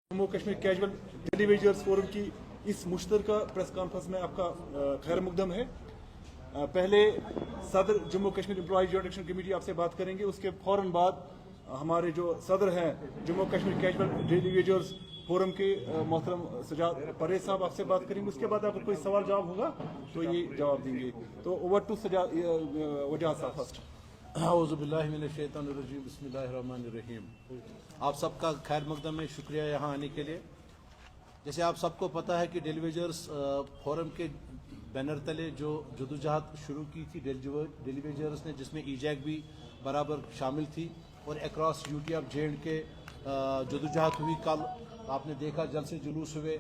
Jammu Kashmir casual daily wagers forum की इस मुश्तरका press conference में आपका खैर मुकदम है। पहले सदर Jammu Kashmir employees joint action committee आपसे बात करेंगे, उसके फौरन बाद हमारे जो सदर हैं Jammu Kashmir casual daily wagers forum के मोहतरम सजाद परेज साहब आपसे बात करेंगे। उसके बाद अगर कोई सवाल जवाब होगा तो ये जवाब देंगे। तो ओवर टू सजाद वजाद साहब फर्स्ट। औज़ुबिल्लाहिमिनश्शैतानिर्रजीम बिस्मिल्लाहिर्रहमानिर्रहीम। आप सबका खैर मकदम में शुक्रिया यहाँ आने के लिए। जैसे आप सबको पता है कि डेली वेजर्स फोरम के बैनर तले जो जदोजहद शुरू की थी डेली वेजर्स ने, जिसमें ईजैक भी बराबर शामिल थी और अक्रॉस यूटी ऑफ जेएंड के जदोजहद हुई। कल आपने देखा जलसे जुलूस हुए।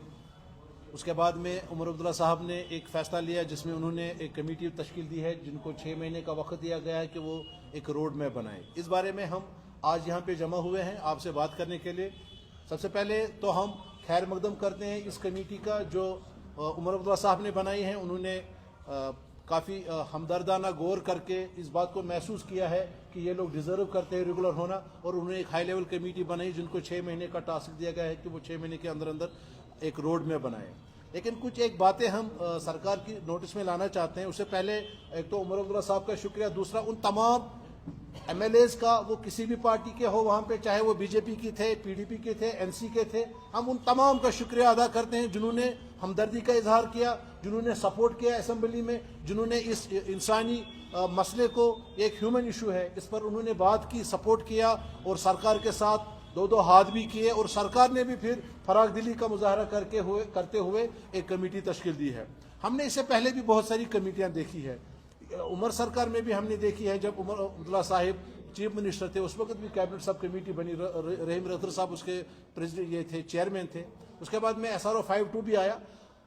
उसके बाद में उमर अब्दुल्ला साहब ने एक फ़ैसला लिया जिसमें उन्होंने एक कमेटी तश्कील दी है जिनको 6 महीने का वक्त दिया गया है कि वो एक रोड मैप बनाए। इस बारे में हम आज यहाँ पे जमा हुए हैं आपसे बात करने के लिए। सबसे पहले तो हम खैर मकदम करते हैं इस कमेटी का जो उमर अब्दुल्ला साहब ने बनाई है। उन्होंने काफ़ी हमदर्दाना गौर करके इस बात को महसूस किया है कि ये लोग डिज़र्व करते हैं रेगुलर होना, और उन्होंने एक हाई लेवल कमेटी बनाई जिनको 6 महीने का टास्क दिया गया है कि वो 6 महीने के अंदर अंदर एक रोड में बनाए। लेकिन कुछ एक बातें हम सरकार की नोटिस में लाना चाहते हैं। उससे पहले एक तो उमर अब्दुल्ला साहब का शुक्रिया, दूसरा उन तमाम एमएलएज का, वो किसी भी पार्टी के हो वहाँ पे, चाहे वो बीजेपी के थे, पीडीपी के थे, एनसी के थे, हम उन तमाम का शुक्रिया अदा करते हैं जिन्होंने हमदर्दी का इजहार किया, जिन्होंने सपोर्ट किया असेंबली में, जिन्होंने इस इंसानी मसले को, एक ह्यूमन इशू है, इस पर उन्होंने बात की, सपोर्ट किया और सरकार के साथ दो हाथ भी किए, और सरकार ने भी फिर फराग दिली का मुजाहरा करते हुए एक कमेटी तश्कील दी है। हमने इससे पहले भी बहुत सारी कमेटियां देखी है। उमर सरकार में भी हमने देखी है, जब उमर अब्दुल्ला साहिब चीफ मिनिस्टर थे उस वक्त भी कैबिनेट सब कमेटी बनी, रहीम रखर साहब उसके प्रेसिडेंट ये थे, चेयरमैन थे। उसके बाद में SRO 52 भी आया।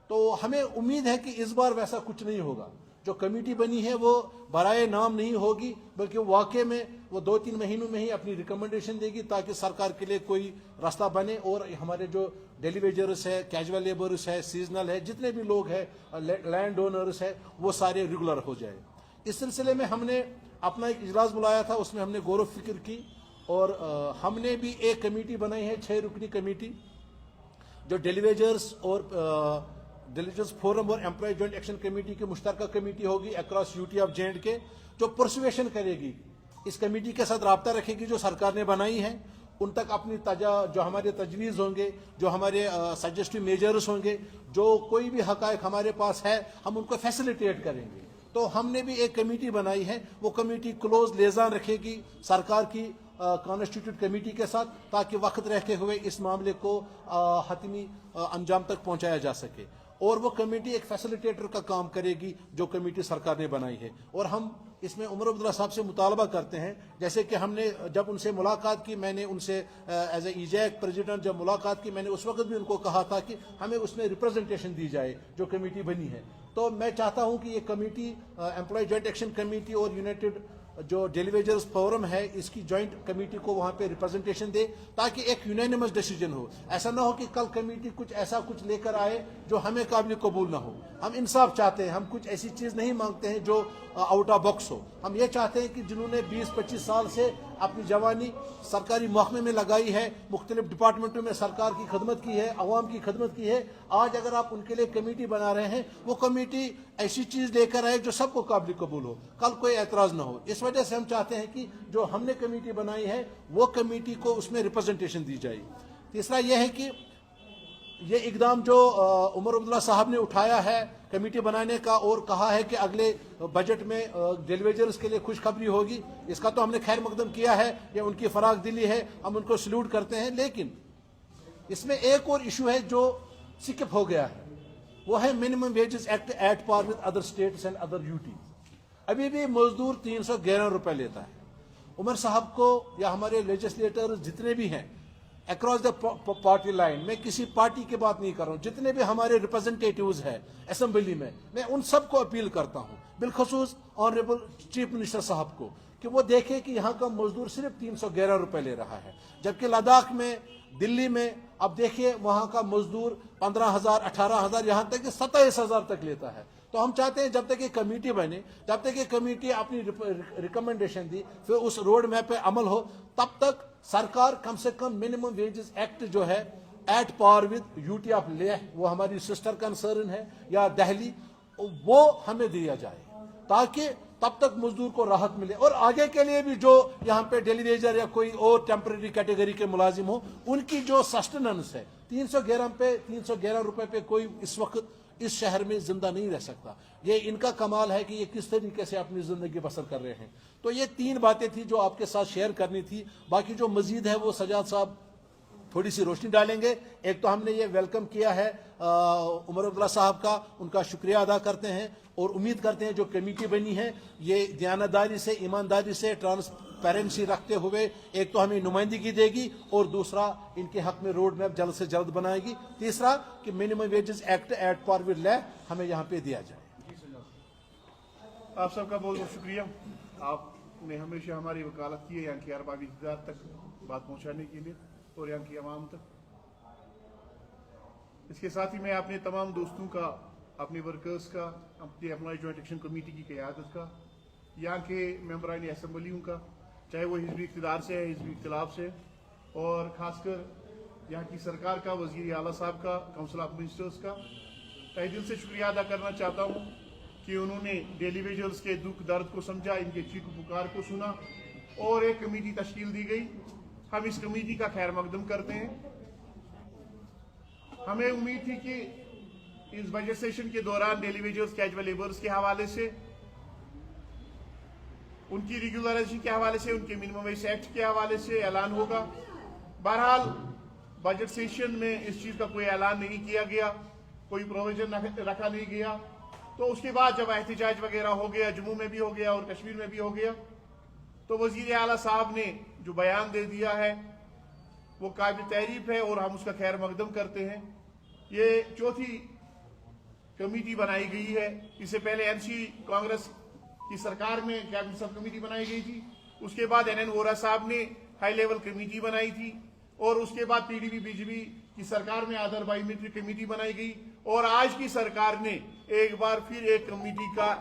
तो हमें उम्मीद है कि इस बार वैसा कुछ नहीं होगा। जो कमेटी बनी है वो बराए नाम नहीं होगी, बल्कि वाकई में वो 2-3 महीनों में ही अपनी रिकमेंडेशन देगी ताकि सरकार के लिए कोई रास्ता बने और हमारे जो डेली वेजर्स है, कैजुअल लेबर्स है, सीजनल है, जितने भी लोग हैं, लैंड ओनर्स है, वो सारे रेगुलर हो जाए। इस सिलसिले में हमने अपना एक इजलास बुलाया था, उसमें हमने गौर फिक्र की और हमने भी एक कमेटी बनाई है, 6 रुकनी कमेटी, जो डेली वेजर्स और डेलीवेजर्स फोरम और एम्प्लॉय जॉइंट एक्शन कमेटी की मुश्तरका कमेटी होगी अक्रॉस यूटी ऑफ जेएंड के, जो परसुएशन करेगी, इस कमेटी के साथ रब्ता रखेगी जो सरकार ने बनाई है, उन तक अपनी जो हमारे तजवीज़ होंगे, जो हमारे सजेस्टिव मेजर्स होंगे, जो कोई भी हक़ाइक़ हमारे पास है, हम उनको फैसिलिटेट करेंगे। तो हमने भी एक कमेटी बनाई है, वो कमेटी क्लोज लिएज़ान रखेगी सरकार की कॉन्स्टिट्यूट कमेटी के साथ, ताकि वक्त रहते हुए इस मामले को हतमी अंजाम तक पहुंचाया जा सके। और वो कमेटी एक फैसिलिटेटर का काम करेगी जो कमेटी सरकार ने बनाई है। और हम इसमें उमर अब्दुल्ला साहब से मुतालबा करते हैं, जैसे कि हमने जब उनसे मुलाकात की, मैंने उनसे एज ए ईजैक प्रेसिडेंट जब मुलाकात की, मैंने उस वक्त भी उनको कहा था कि हमें उसमें रिप्रेजेंटेशन दी जाए जो कमेटी बनी है। तो मैं चाहता हूं कि ये committee employ joint action committee और यूनाइटेड जो डेली वेजर्स फोरम है, इसकी जॉइंट कमेटी को वहां पे रिप्रेजेंटेशन दे, ताकि एक यूनानिमस डिसीजन हो। ऐसा ना हो कि कल कमेटी कुछ ऐसा कुछ लेकर आए जो हमें काबिल कबूल ना हो। हम इंसाफ चाहते हैं, हम कुछ ऐसी चीज नहीं मांगते हैं जो आउट ऑफ बॉक्स हो। हम ये चाहते हैं कि जिन्होंने 20-25 साल से अपनी जवानी सरकारी महकमे में लगाई है, मुख्तलिफ डिपार्टमेंटों में सरकार की खदमत की है, अवाम की खदमत की है, आज अगर आप उनके लिए कमेटी बना रहे हैं, वो कमेटी ऐसी चीज लेकर आए जो सबको काबिल कबूल हो, कल कोई एतराज ना हो। इस वजह से हम चाहते हैं कि जो हमने कमेटी बनाई है वो कमेटी को उसमें रिप्रेजेंटेशन दी जाए। तीसरा यह है कि ये इकदाम जो उमर अब्दुल्ला साहब ने उठाया है कमेटी बनाने का, और कहा है कि अगले बजट में डेली वेजर्स के लिए खुशखबरी होगी, इसका तो हमने खैर मकदम किया है, ये उनकी फराग दिली है, हम उनको सल्यूट करते हैं। लेकिन इसमें एक और इशू है जो स्किप हो गया है, वो है minimum wages act at par with other states and other UT. अभी भी मजदूर 311 रुपए लेता है। उमर साहब को या हमारे लेजिस्लेटर जितने भी हैं अक्रॉस द पार्टी लाइन, मैं किसी पार्टी की बात नहीं कर रहा हूं, जितने भी हमारे रिप्रेजेंटेटिव्स हैं असेंबली में, मैं उन सबको अपील करता हूं, बिलखसूस ऑनरेबल चीफ मिनिस्टर साहब को, कि वो देखे कि यहाँ का मजदूर सिर्फ 311 रुपए ले रहा है, जबकि लद्दाख में, दिल्ली में अब देखिए वहां का मजदूर 15,000, 18,000, यहां तक कि 27,000 तक लेता है। तो हम चाहते हैं जब तक ये कमेटी बने, जब तक ये कमेटी अपनी रिकमेंडेशन दी, फिर उस रोड मैप पे अमल हो, तब तक सरकार कम से कम मिनिमम वेजेस एक्ट जो है at par with UT of Leh, وہ ہماری سسٹر کنسرن ہے, یا دہلی, وہ ہمیں دیا جائے تاکہ تب تک مزدور کو راحت ملے. اور آگے کے لیے بھی جو یہاں پہ ڈیلی ویجر یا کوئی اور ٹیمپرری کیٹیگری کے ملازم ہوں, ان کی جو سسٹننس ہے, 311 روپے پہ کوئی اس وقت اس شہر میں زندہ نہیں رہ سکتا. یہ ان کا کمال ہے کہ یہ کس طریقے سے اپنی زندگی بسر کر رہے ہیں. تو یہ 3 باتیں تھی جو آپ کے ساتھ شیئر کرنی تھی. باقی جو مزید ہے وہ سجاد صاحب تھوڑی سی روشنی ڈالیں گے. ایک تو ہم نے یہ ویلکم کیا ہے عمر عبداللہ صاحب کا, ان کا شکریہ ادا کرتے ہیں اور امید کرتے ہیں جو کمیٹی بنی ہے یہ دیانتداری سے, ایمانداری سے, ٹرانسپیرنسی رکھتے ہوئے ایک تو ہمیں نمائندگی دے گی, اور دوسرا ان کے حق میں روڈ میپ جلد سے جلد بنائے گی. تیسرا کہ minimum wages act at par with لا ہمیں یہاں پہ دیا جائے. آپ سب کا بہت بہت شکریہ. آپ نے ہمیشہ ہماری وکالت کی ہے یہاں کی اربابی اقتدار تک بات پہنچانے کے لیے اور یہاں کی عوام تک. اس کے ساتھ ہی میں اپنے تمام دوستوں کا, اپنے ورکرز کا, اپنی امپلائی جوائنٹ ایکشن کمیٹی کی قیادت کا, یہاں کے ممبران اسمبلیوں کا, چاہے وہ حزبی اقتدار سے ہے, حزبی اختلاف سے, اور خاص کر یہاں کی سرکار کا, وزیر اعلیٰ صاحب کا, کونسل آف منسٹرز کا تہ دل سے شکریہ ادا کرنا چاہتا ہوں کہ انہوں نے ڈیلی ویجرز کے دکھ درد کو سمجھا, ان کے چیخ پکار کو سنا اور ایک کمیٹی تشکیل دی گئی. ہم اس کمیٹی کا خیر مقدم کرتے ہیں. ہمیں امید تھی کہ اس بجٹ سیشن کے دوران ڈیلی ویجرز کیجول لیبرز کے حوالے سے, ان کی ریگولرائزیشن کے حوالے سے, ان کے منیمم ویج ایکٹ کے حوالے سے اعلان ہوگا. بہرحال بجٹ سیشن میں اس چیز کا کوئی اعلان نہیں کیا گیا, کوئی پروویژن رکھا نہیں گیا. تو اس کے بعد جب احتجاج وغیرہ ہو گیا, جموں میں بھی ہو گیا اور کشمیر میں بھی ہو گیا, تو وزیر اعلیٰ صاحب نے جو بیان دے دیا ہے وہ قابل تعریف ہے اور ہم اس کا خیر مقدم کرتے ہیں. یہ چوتھی کمیٹی بنائی گئی ہے. اس سے پہلے NC کانگریس کی سرکار میں کیبنٹ سب کمیٹی بنائی گئی تھی, اس کے بعد NN وورا صاحب نے ہائی لیول کمیٹی بنائی تھی, اور اس کے بعد PDP BJP کی سرکار میں آدھار بائیومیٹرک کمیٹی بنائی گئی, اور آج کی سرکار نے ایک بار پھر ایک کمیٹی کا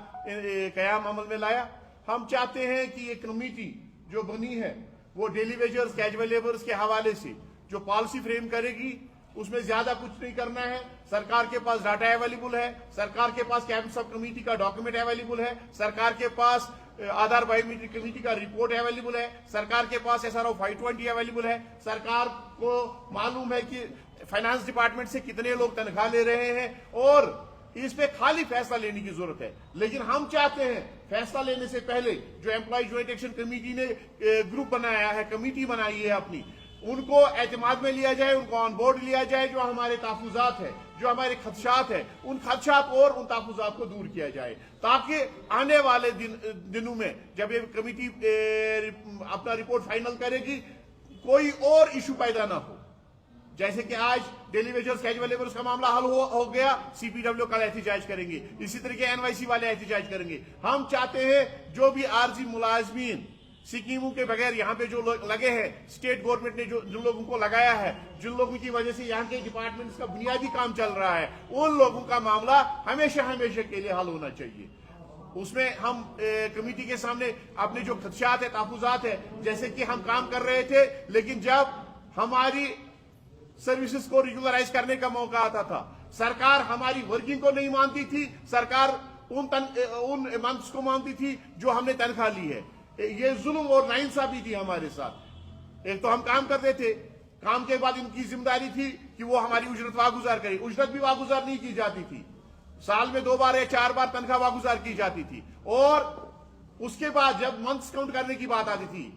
قیام عمل میں لایا. ہم چاہتے ہیں کہ یہ کمیٹی جو بنی ہے وہ ڈیلی ویجرز کیجول لیبرز کے حوالے سے جو پالیسی فریم کرے گی, اس میں زیادہ کچھ نہیں کرنا ہے. سرکار کے پاس ڈاٹا اویلیبل ہے, سرکار کے پاس کیبنٹ سب کمیٹی کا ڈاکیومنٹ اویلیبل ہے, سرکار کے پاس آدھار بائیومیٹرک کمیٹی کا رپورٹ اویلیبل ہے, سرکار کے پاس SRO 520 اویلیبل ہے. سرکار کو معلوم ہے کہ فائنانس ڈپارٹمنٹ سے کتنے لوگ تنخواہ لے رہے ہیں, اور اس پہ خالی فیصلہ لینے کی ضرورت ہے. لیکن ہم چاہتے ہیں فیصلہ لینے سے پہلے جو امپلائی جوائنٹ ایکشن کمیٹی نے گروپ بنایا ہے, کمیٹی بنائی ہے اپنی, ان کو اعتماد میں لیا جائے, ان کو آن بورڈ لیا جائے. جو ہمارے تحفظات ہیں, جو ہمارے خدشات ہیں, ان خدشات اور ان تحفظات کو دور کیا جائے, تاکہ آنے والے دنوں میں جب یہ کمیٹی اپنا رپورٹ فائنل کرے گی کوئی اور ایشو پیدا نہ ہو. جیسے کہ آج ڈیلی ویجرز کیجول لیبرز کا معاملہ حل ہو گیا, CPW کل احتجاج کریں گے, اسی طریقے NYC والے احتجاج کریں گے. ہم چاہتے ہیں جو بھی عارضی ملازمین سکیموں کے بغیر یہاں پہ جو لگے ہیں, اسٹیٹ گورنمنٹ نے جن لوگوں کو لگایا ہے, جن لوگوں کی وجہ سے یہاں کے ڈپارٹمنٹس کا بنیادی کام چل رہا ہے, ان لوگوں کا معاملہ ہمیشہ کے لیے حل ہونا چاہیے. اس میں ہم کمیٹی کے سامنے اپنے جو خدشات ہیں, تحفظات ہیں, جیسے کہ ہم کام کر رہے تھے, لیکن جب ہماری سروسز کو ریگولرائز کرنے کا موقع آتا تھا, سرکار ہماری ورکنگ کو نہیں مانتی تھی, سرکار ان منتھس کو مانتی تھی جو ہم نے تنخواہ لی ہے. یہ ظلم اور ناانصافی تھی ہمارے ساتھ. ایک تو ہم کام کرتے تھے, کام کے بعد ان کی ذمہ داری تھی کہ وہ ہماری اجرت واگزار کرے. اجرت بھی واگزار نہیں کی جاتی تھی, سال میں 2 بار یا 4 بار تنخواہ واگزار کی جاتی تھی. اور اس کے بعد جب منتھس کاؤنٹ کرنے کی بات آتی تھی,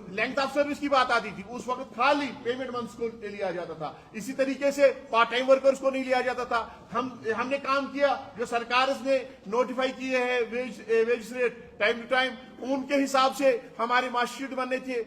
لینتھ آف سروس کی بات آتی تھی, اس وقت خالی پیمنٹ منتھس کو لیا جاتا تھا. اسی طریقے سے پارٹ ٹائم ورکرز کو نہیں لیا جاتا تھا. ہم نے کام کیا, جو سرکار نے نوٹیفائی کیے ہیں wage rate time to time, ان کے حساب سے ہمارے مارک شیٹ بننے تھے,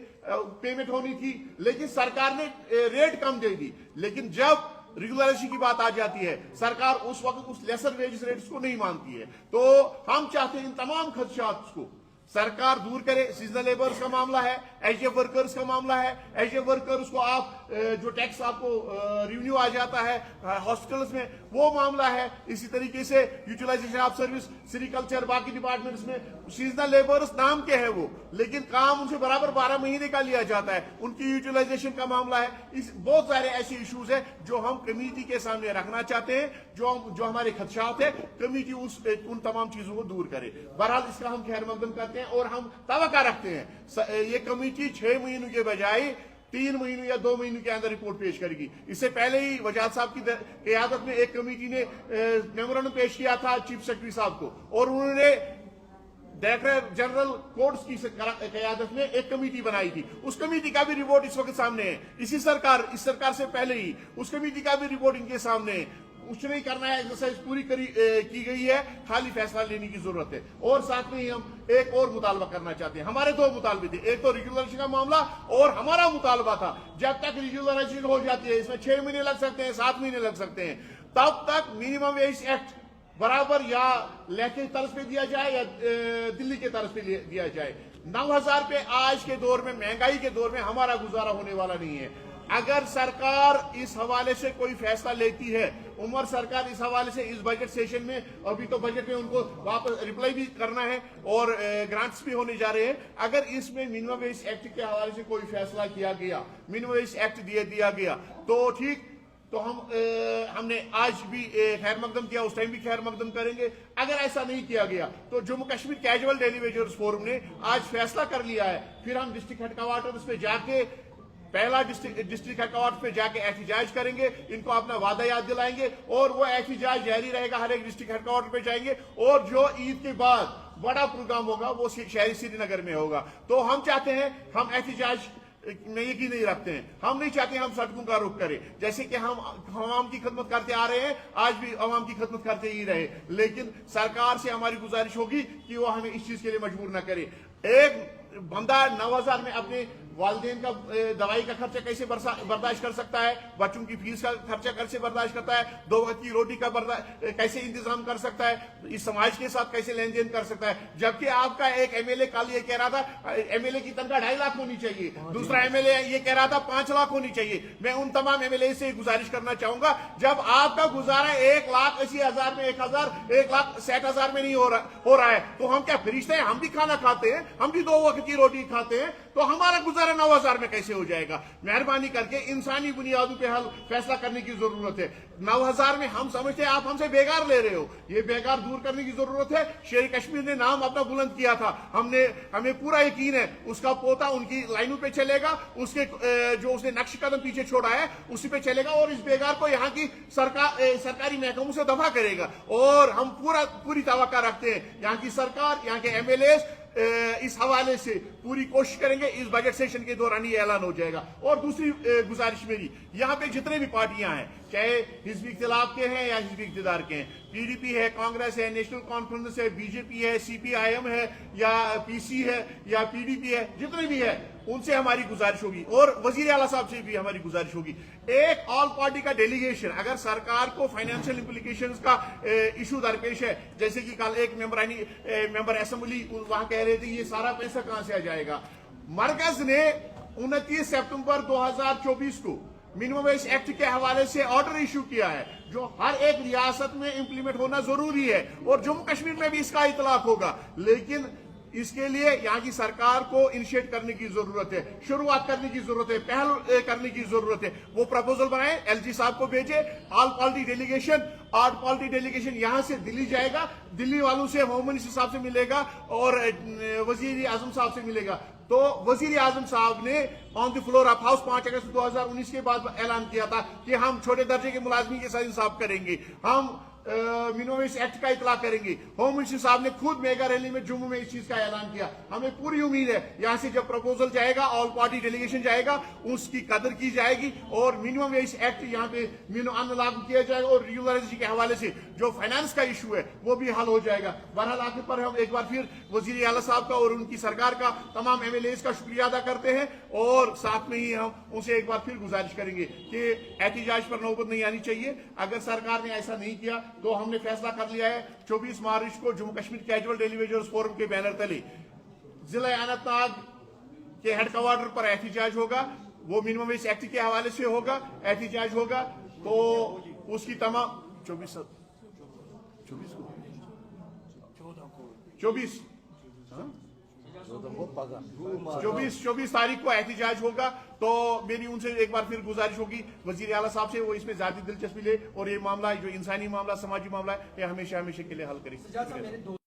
پیمنٹ ہونی تھی, لیکن سرکار نے ریٹ کم دے دی. لیکن جب ریگولرائزیشن کی بات آ جاتی ہے, سرکار اس وقت اس لیسر ویج ریٹس کو نہیں مانتی ہے. تو ہم چاہتے ہیں ان تمام خدشات کو सरकार दूर करे। सीजनल लेबर्स का मामला है, एचडीएफ वर्कर्स का मामला है। एचडीएफ वर्कर्स को आप जो टैक्स आपको रेवेन्यू आ जाता है हॉस्पिटल्स में, वो मामला है। इसी तरीके से यूटिलाइजेशन ऑफ सर्विस, सेरिकल्चर, बाकी डिपार्टमेंट्स में सीजनल लेबर्स नाम के है वो, लेकिन काम उनसे बराबर 12 महीने का लिया जाता है। उनकी यूटिलाइजेशन का मामला है। बहुत सारे ऐसे इश्यूज है जो हम कमेटी के सामने रखना चाहते हैं, जो हमारे खदशात है, कमेटी उन तमाम चीजों को दूर करे। बहरहाल इसका हम खैर मकदम करते हैं और हम तवक्का रखते हैं ये कमेटी 6 महीनों के बजाय 3 महीनों या 2 महीनों के अंदर रिपोर्ट पेश करेगी। इससे पहले ही वजाहत साहब की क़यादत में एक कमेटी ने मेमोरेंडम पेश किया था चीफ सेक्रेटरी साहब को, और उन्होंने डायरेक्टर जनरल कोर्ट्स की क़यादत में एक कमेटी बनाई थी। उस कमेटी का भी रिपोर्ट इस वक्त सामने है। इस सरकार से पहले ही उस कमेटी का भी रिपोर्ट इनके सामने है। कुछ नहीं करना है, एक्सरसाइज पूरी की गई है, खाली फैसला लेने की जरूरत है। और साथ में ही हम एक और मुतालबा करना चाहते हैं। हमारे 2 मुतालबे थे, एक तो रेगुलराइजेशन का मामला, और हमारा मुतालबा था जब तक रेगुलराइजेशन हो जाती है, इसमें 6 महीने लग सकते हैं, 7 महीने लग सकते हैं, तब तक मिनिमम वेज एक्ट बराबर या लेके तर्ज पे दिया जाए या दिल्ली के तर्ज पे दिया जाए। 9,000 पे आज के दौर में, महंगाई के दौर में हमारा गुजारा होने वाला नहीं है। अगर सरकार इस हवाले से कोई फैसला लेती है, उमर सरकार इस हवाले से इस बजट सेशन में, अभी तो बजट में उनको वापस रिप्लाई भी करना है और ग्रांट्स भी होने जा रहे हैं, अगर इसमें मिनिमम वेज एक्ट के हवाले से कोई फैसला किया गया, मिनिमम वेज एक्ट दिया गया, तो ठीक, तो हमने आज भी खैर मकदम किया, उस टाइम भी खैर मकदम करेंगे। अगर ऐसा नहीं किया गया तो Jammu Kashmir casual daily wagers forum ने आज फैसला कर लिया है, फिर हम डिस्ट्रिक्ट हेडक्वार्टर्स पे जाके, पहला डिस्ट्रिक्ट हेडक्वार्टर पे जाके एहतिजाज करेंगे, इनको अपना वादा याद दिलाएंगे, और वो एहतिजाज जारी रहेगा, हर एक डिस्ट्रिक्ट हेडक्वार्टर पे जाएंगे, और जो ईद के बाद बड़ा प्रोग्राम होगा वो शहरी श्रीनगर में होगा। तो हम चाहते हैं, हम एहतिजाज में यकीन नहीं रखते हैं, हम नहीं चाहते हम सड़कों का रुख करें, जैसे कि हम अवाम की खिदमत करते आ रहे हैं, आज भी अवाम की खिदमत करते ही रहे, लेकिन सरकार से हमारी गुजारिश होगी कि वो हमें इस चीज के लिए मजबूर न करे। एक बंदा 9,000 में अपने वालिदैन का दवाई का खर्चा कैसे बर्दाश्त कर सकता है, बच्चों की फीस का खर्चा कैसे बर्दाश्त करता है, 2 वक्त की रोटी का कैसे इंतजाम कर सकता है, इस समाज के साथ कैसे लेन देन कर सकता है। जबकि आपका एक एमएलए कल ये कह रहा था एमएलए की तनख्वाह 2.5 लाख होनी चाहिए, दूसरा एमएलए ये कह रहा था 5 लाख होनी चाहिए। मैं उन तमाम एमएलए से गुजारिश करना चाहूंगा, जब आपका गुजारा 1,80,000 में, 1,60,000 में नहीं हो रहा है, तो हम क्या फरिश्ते हैं? हम भी खाना खाते हैं, हम भी 2 वक्त की रोटी खाते हैं, तो हमारा गुजारा 9,000 में कैसे हो जाएगा? मेहरबानी करके इंसानी बुनियादों पे फैसला करने की जरूरत है। 9,000 में हम समझते हैं आप हमसे बेगार ले रहे हो, ये बेगार दूर करने की जरूरत है। शेर कश्मीर ने नाम अपना बुलंद किया था, हमें पूरा यकीन है उसका पोता उनकी लाइनों पे चलेगा, उसके जो उसने नक्श कदम पीछे छोड़ा है उसी पे चलेगा, और इस बेगार को यहाँ की सरकारी महकमों से दफा करेगा। और हम पूरी तवक्का रखते हैं यहाँ की सरकार, यहाँ के एमएलए इस हवाले से पूरी कोशिश करेंगे, इस बजट सेशन के दौरान ये ऐलान हो जाएगा। और दूसरी गुजारिश मेरी, यहाँ पे जितने भी पार्टियां हैं, चाहे हिजबी इख्तिलाफ के हैं या हिजबी इख्तिदार के हैं, पीडीपी है, कांग्रेस है, नेशनल कॉन्फ्रेंस है, बीजेपी है, सीपीआईएम है, या पीसी है, या पीडीपी है, जितने भी है उनसे हमारी गुजारिश होगी, और वजीर आला साहब से भी हमारी गुजारिश होगी, एक ऑल पार्टी का डेलीगेशन, अगर सरकार को फाइनेंशियल इंप्लीकेशंस का इशू दरपेश है, जैसे कि कल एक मेंबर असेंबली वहां कह रहे थे ये सारा पैसा कहां से आ जाएगा। मरकज ने 29 सितंबर 2024 को मिनिमम वेज एक्ट के हवाले से ऑर्डर इशू किया है, जो हर एक रियासत में इंप्लीमेंट होना जरूरी है, और जम्मू कश्मीर में भी इसका इतलाक होगा, लेकिन इसके लिए यहाँ की सरकार को इनिशिएट करने की जरूरत है, शुरुआत करने की जरूरत है, पहल करने की जरूरत है। वो प्रपोजल बनाए, एलजी साहब को भेजे, ऑल पार्टी डेलीगेशन यहाँ से दिल्ली जाएगा, दिल्ली वालों से होम मिनिस्टर साहब से मिलेगा और वजीर आजम साहब से मिलेगा। तो वजीर आजम साहब ने on the floor of house 5 अगस्त 2019 के बाद ऐलान किया था कि हम छोटे दर्जे के मुलाजमी के साथ इंसाफ करेंगे, हम मिनिमम वेज एक्ट का इतला करेंगे। होम मिनिस्टर साहब ने खुद मेगा रैली में जम्मू में इस चीज का ऐलान किया। हमें पूरी उम्मीद है यहां से जब प्रपोजल जाएगा, ऑल पार्टी डेलीगेशन जाएगा, उसकी कदर की जाएगी और मिनिमम वेज एक्ट यहां पे लागू किया जाएगा, और रेगुलराइजेशन के हवाले से जो फाइनेंस का इशू है वो भी हल हो जाएगा। बहरहाल आखिर पर हम एक बार फिर वजीर आला साहब का और उनकी सरकार का, तमाम एमएलए का शुक्रिया अदा करते हैं, और साथ में ही हम उनसे एक बार फिर गुजारिश करेंगे कि एहतिजाज पर नौबत नहीं आनी चाहिए। अगर सरकार ने ऐसा नहीं किया तो हमने फैसला कर लिया है 24 मार्च को Jammu Kashmir casual daily wagers forum के बैनर तले जिला अनंतनाग के हेडक्वार्टर पर एहतिजाज होगा, वो मिनिमम वेज एक्ट के हवाले से होगा, एहतिजाज होगा, तो उसकी तमाम 24 तारीख को एहतिजाज होगा। तो मेरी उनसे एक बार फिर गुजारिश होगी वजीर आला साहब से, वो इसमें ज्यादा दिलचस्पी ले और ये मामला जो इंसानी मामला, समाजी मामला है, ये हमेशा हमेशा के लिए हल करें।